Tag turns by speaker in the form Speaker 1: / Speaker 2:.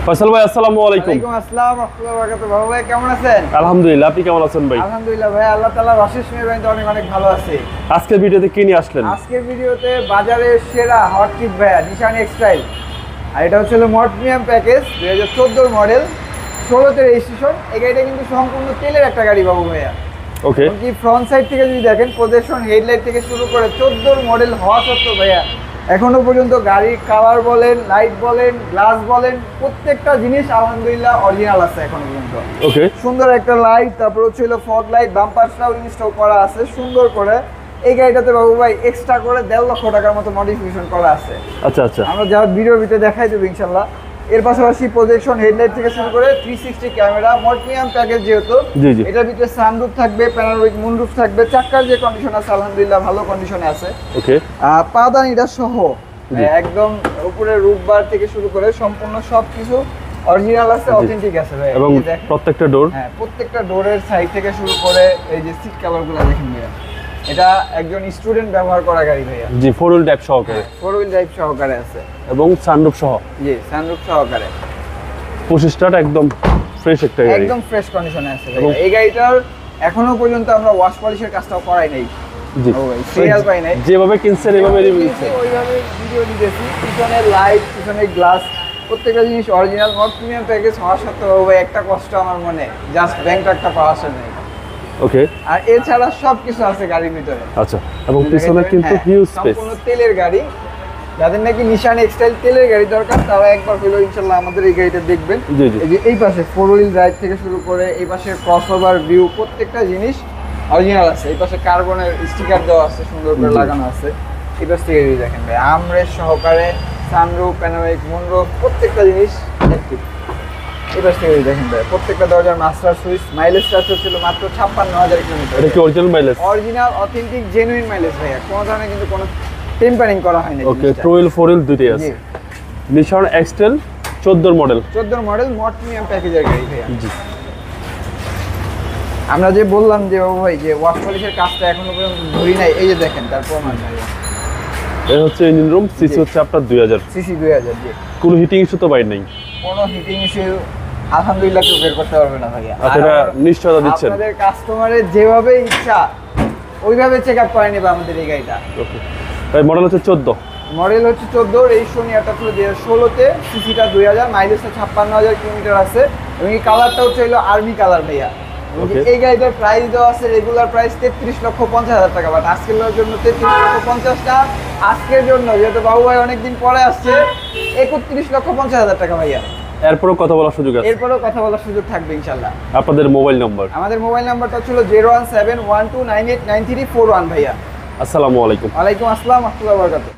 Speaker 1: ফয়সাল ভাই আসসালামু আলাইকুম।
Speaker 2: ওয়ালাইকুম আসসালাম ওয়া রাহমাতুল্লাহি ওয়া বারাকাতুহু। বাবু ভাই কেমন আছেন?
Speaker 1: আলহামদুলিল্লাহ, আপনি কেমন আছেন ভাই?
Speaker 2: আলহামদুলিল্লাহ ভাই, আল্লাহ তাআলার অশেষ মেহেরবানিতে অনেক অনেক ভালো আছি।
Speaker 1: আজকের ভিডিওতে কি নিয়ে আসলেন?
Speaker 2: আজকের ভিডিওতে বাজারের সেরা হট কিক ভাইয়া নিশান এক্সটাইল, আর এটা হচ্ছে মোট প্রিমিয়াম প্যাকেজ 2014 মডেল, 16তে রেজিস্ট্রেশন। এই গাড়িটা কিন্তু সম্পূর্ণ তেলের একটা গাড়ি বাবু ভাইয়া।
Speaker 1: ওকে,
Speaker 2: কি ফ্রন্ট সাইড থেকে যদি দেখেন, প্রজেকশন হেডলাইট থেকে শুরু করে 14 মডেল হওয়া সত্ত্বেও ভাইয়া এখনো পর্যন্ত গাড়ির কালার বলেন, লাইট বলেন, গ্লাস বলেন, প্রত্যেকটা জিনিস আলহামদুলিল্লাহ অরিজিনাল আছে এখনো পর্যন্ত।
Speaker 1: ওকে,
Speaker 2: সুন্দর একটা লাইট, তারপর হচ্ছে ফগ লাইট, বাম্পারটাও ইনস্টল করা আছে সুন্দর করে। এই গাড়িটাতে বাবু ভাই এক্সট্রা করে 1.5 লক্ষ টাকার মতো মডিফিকেশন করা আছে।
Speaker 1: আচ্ছা আচ্ছা,
Speaker 2: আমরা যা ভিডিওর ভিতরে দেখাই দেবো ইনশাল্লাহ। এর পাশাপাশি প্রজেকশন হেডলাইট থেকে শুরু করে 360 ক্যামেরা, মোট প্রিমিয়াম প্যাকেজ যেহেতু,
Speaker 1: জি জি,
Speaker 2: এটার ভিতরে সানরুফ থাকবে, প্যানোরামিক মুনরুফ থাকবে, চাক্কার যে কন্ডিশন আছে আলহামদুলিল্লাহ ভালো কন্ডিশনে আছে।
Speaker 1: ওকে,
Speaker 2: পাদানিটা সহ
Speaker 1: জি।
Speaker 2: একদম উপরে রুফ বার থেকে শুরু করে সম্পূর্ণ সবকিছু অরিজিনাল আছে, অথেন্টিক আছে ভাই।
Speaker 1: এবং
Speaker 2: এই দেখেন,
Speaker 1: প্রত্যেকটা ডোর,
Speaker 2: হ্যাঁ প্রত্যেকটা ডোরের সাইড থেকে শুরু করে এই যে সিট কভারগুলো দেখেন ভাইয়া, এটা একজন স্টুডেন্ট ব্যবহার করা গাড়ি ভাইয়া।
Speaker 1: জি, 4 হুইল ড্রাইভ সহকারে
Speaker 2: 4 হুইল ড্রাইভ সহকারে আছে
Speaker 1: এবং সানরুফ সহ।
Speaker 2: জি, সানরুফ সহকারে
Speaker 1: পঁচিশটা একদম ফ্রেশ একটা গাড়ি,
Speaker 2: একদম ফ্রেশ কন্ডিশনে আছে
Speaker 1: এবং
Speaker 2: ভাইয়া। এই গাড়িটার এখনো পর্যন্ত আমরা ওয়াশ পলিশের কাজটাও করাই নাই।
Speaker 1: জি,
Speaker 2: ও ভাই, সিরিয়াল পাই নাই।
Speaker 1: যেভাবে কিনছেন এভাবে রিভিউ দিচ্ছেন।
Speaker 2: ওইভাবে ভিডিও দিতেছি, পিছনের লাইট, পিছনের গ্লাস, প্রত্যেকটা জিনিস অরিজিনাল। মোট প্রিমিয়াম প্যাকেজ হওয়া সত্ত্বেও ভাই একটা কষ্ট আমার মনে, জাস্ট ব্যাংক একটা পাওয়া আসে নাই।
Speaker 1: ওকে,
Speaker 2: আর এছাড়া সবকিছু আছে গাড়ির ভিতরে।
Speaker 1: আচ্ছা, এবং পিছনে কিন্তু
Speaker 2: হ্যাঁ,
Speaker 1: হিউজ স্পেস।
Speaker 2: সম্পূর্ণ তেলের গাড়ি। যাদের নাকি নিশান এক্সটাইল তেলের গাড়ি দরকার, তারা একবার হলেও ইনশাল্লাহ আমাদের এই গাড়িটা দেখবেন।
Speaker 1: জি জি,
Speaker 2: এই যে এই পাশে 4 হুইল ড্রাইভ থেকে শুরু করে এই পাশে ক্রসওভার ভিউ, প্রত্যেকটা জিনিস অরিজিনাল আছে। এই পাশে কার্বনের স্টিকার দেওয়া আছে, সুন্দর করে লাগানো আছে। এই পাশ থেকে যদি দেখেন ভাই, আমরেস সহকারে, সানরুফ, প্যানোরামিক মুনরুফ, প্রত্যেকটা জিনিস অ্যাক্টিভ। এই পাশ থেকে যদি দেখেন ভাই, প্রত্যেকটা দরজার মাস্টার সুইচ। মাইলেজটা ছিল মাত্র 56,000 কিলোমিটার।
Speaker 1: এটা কি original mileage?
Speaker 2: Original authentic genuine mileage ভাইয়া, কোনো ধরনের কিন্তু কোনো টেম্পারিং করা হয়নি।
Speaker 1: ওকে, 2 হুইল 4 হুইল দুইটাই আছে। নিশান এক্সটেল 14 মডেল,
Speaker 2: 14 মডেল, মোট প্রিমিয়াম প্যাকেজের গাড়ি ভাইয়া।
Speaker 1: জি।
Speaker 2: আমরা যে বললাম যে ও ভাই যে ওয়াশ পলিশের কাজটা এখনো পর্যন্ত ধরি নাই, এই যে দেখেন তার প্রমাণ ভাইয়া।
Speaker 1: এই হচ্ছে ইঞ্জিন রুম, সিসি হচ্ছে আপনার 2000।
Speaker 2: সিসি 2000, জি।
Speaker 1: কোনো হিটিং ইস্যু তো বাইর নেই?
Speaker 2: কোনো হিটিং ইস্যু আলহামদুলিল্লাহ কেউ বের করতে পারবে না ভাইয়া।
Speaker 1: আচ্ছা, এটা নিশ্চয়তা দিচ্ছেন?
Speaker 2: আপনাদের কাস্টমারের যেভাবে ইচ্ছা ওইভাবে চেক আপ করে নেবে আমাদের এই গাড়িটা।
Speaker 1: ওকে, ভাই মডেল হচ্ছে 14,
Speaker 2: মডেল হচ্ছে 14, রেজিস্ট্রেশন ইয়ারটা ছিল 2016তে, সিসিটা 2000, মাইলেজটা 56,000 কিলোমিটার আছে, এবং এই কালারটা হচ্ছে হলো আর্মি কালার ভাইয়া।
Speaker 1: Okay.
Speaker 2: এই গাড়িটার প্রাইস দেওয়া আছে রেগুলার প্রাইস 33,50,000 টাকা, বাট আজকের জন্য 33,50,000টা আজকের জন্য, যেহেতু বাবু ভাই অনেকদিন পরে আসছে, 31,50,000 টাকা ভাইয়া।
Speaker 1: এরপরও কথা বলার সুযোগ আছে?
Speaker 2: এরপরও কথা বলার সুযোগ থাকবে ইনশাল্লাহ।
Speaker 1: আপনাদের মোবাইল নাম্বার?
Speaker 2: আমাদের মোবাইল নাম্বারটা ছিল 01712989341 ভাইয়া।
Speaker 1: আসসালামু আলাইকুম।
Speaker 2: ওয়ালাইকুম আসসালাম ওয়া রাহমাতুল্লাহি ওয়া বারাকাতুহু।